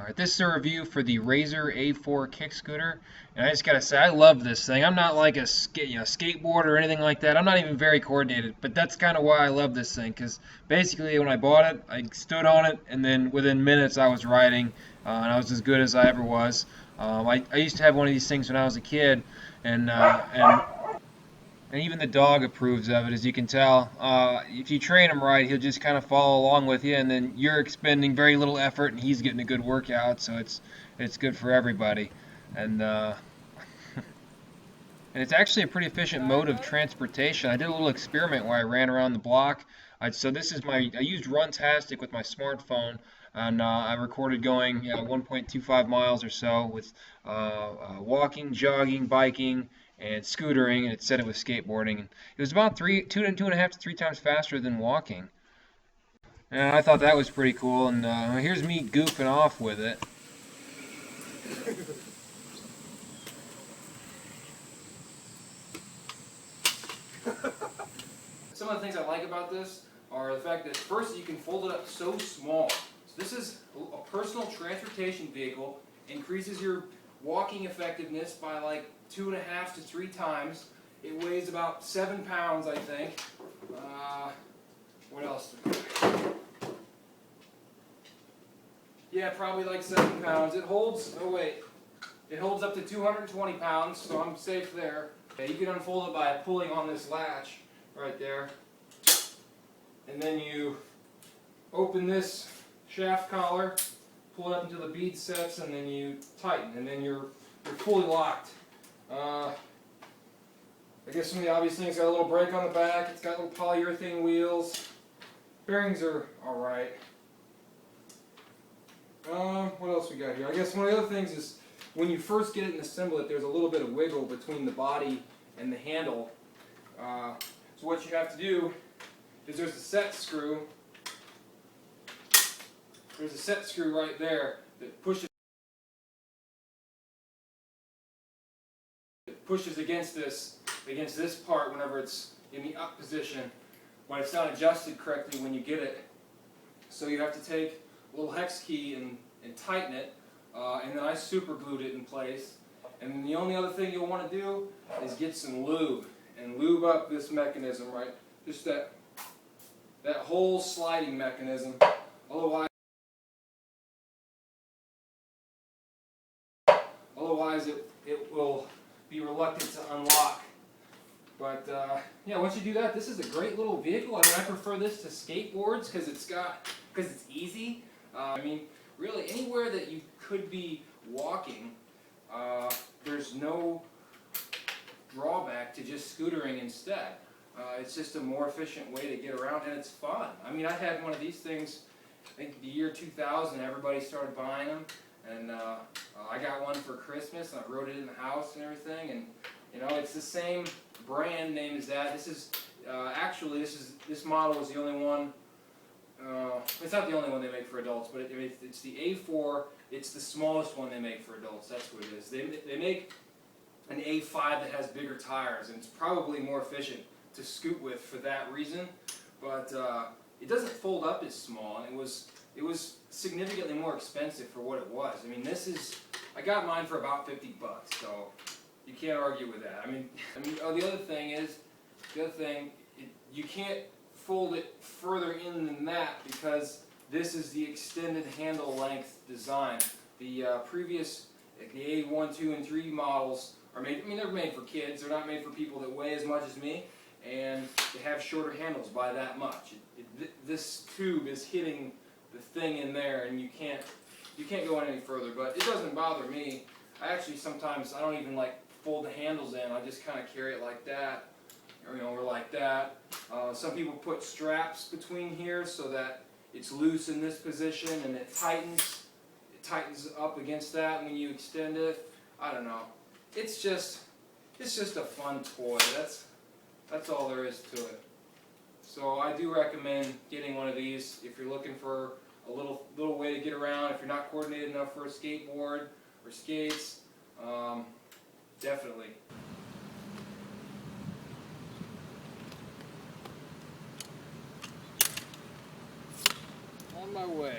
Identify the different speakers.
Speaker 1: Alright, this is a review for the Razor A4 kick scooter, and I just gotta say, I love this thing. I'm not like a skateboarder or anything like that. I'm not even very coordinated, but that's kind of why I love this thing, because basically when I bought it, I stood on it, and then within minutes I was riding, and I was as good as I ever was. I used to have one of these things when I was a kid, and even the dog approves of it, as you can tell. If you train him right, he'll just kind of follow along with you, and then you're expending very little effort, and he's getting a good workout, so it's good for everybody. And and it's actually a pretty efficient mode of transportation. I did a little experiment where I ran around the block. So this is I used Runtastic with my smartphone, and I recorded going 1.25 miles or so with walking, jogging, biking, and scootering, and it said it was skateboarding. And it was about two and a half to three times faster than walking. And I thought that was pretty cool. And here's me goofing off with it.
Speaker 2: Some of the things I like about this are the fact that first you can fold it up so small. So this is a personal transportation vehicle, increases your walking effectiveness by like 2.5 to 3 times. It weighs about 7 pounds, I think. What else? Yeah, probably like 7 pounds. It holds, it holds up to 220 pounds, so I'm safe there. Okay, you can unfold it by pulling on this latch right there. And then you open this shaft collar, pull it up until the bead sets, and then you tighten, and then you're fully locked. I guess some of the obvious things, got a little brake on the back, it's got little polyurethane wheels. Bearings are alright. What else we got here? I guess one of the other things is when you first get it and assemble it, there's a little bit of wiggle between the body and the handle. So what you have to do is there's a set screw. There's a set screw right there that pushes against this part whenever it's in the up position, when it's not adjusted correctly when you get it. So you have to take a little hex key and tighten it, and then I super glued it in place. And then the only other thing you'll want to do is get some lube and lube up this mechanism, right? Just that whole sliding mechanism. Otherwise it will be reluctant to unlock. But yeah, once you do that, this is a great little vehicle. I mean, I prefer this to skateboards because it's easy. I mean, really anywhere that you could be walking, there's no drawback to just scootering instead. It's just a more efficient way to get around, and it's fun. I mean, I had one of these things, I think the year 2000, everybody started buying them, and I got one for Christmas, and I rode it in the house and everything, and you know, it's the same brand name as that. This is, actually, this model is the only one, it's not the only one they make for adults, but it's the A4, it's the smallest one they make for adults, that's what it is. They make an A5 that has bigger tires, and it's probably more efficient to scoot with for that reason, but it doesn't fold up as small, and it was significantly more expensive for what it was. I mean, I got mine for about $50, so you can't argue with that. I mean, the other thing, you can't fold it further in than that because this is the extended handle length design. The previous, like the A1, 2, and 3 models are made, I mean, they're made for kids. They're not made for people that weigh as much as me, and they have shorter handles by that much. This tube is hitting the thing in there, and you can't go any further, but it doesn't bother me. I actually sometimes, I don't even like fold the handles in. I just kind of carry it like that, or like that. Some people put straps between here so that it's loose in this position and it tightens up against that when you extend it. I don't know. It's just a fun toy. That's all there is to it. So I do recommend getting one of these if you're looking for a little way to get around. If you're not coordinated enough for a skateboard or skates, definitely. On my way.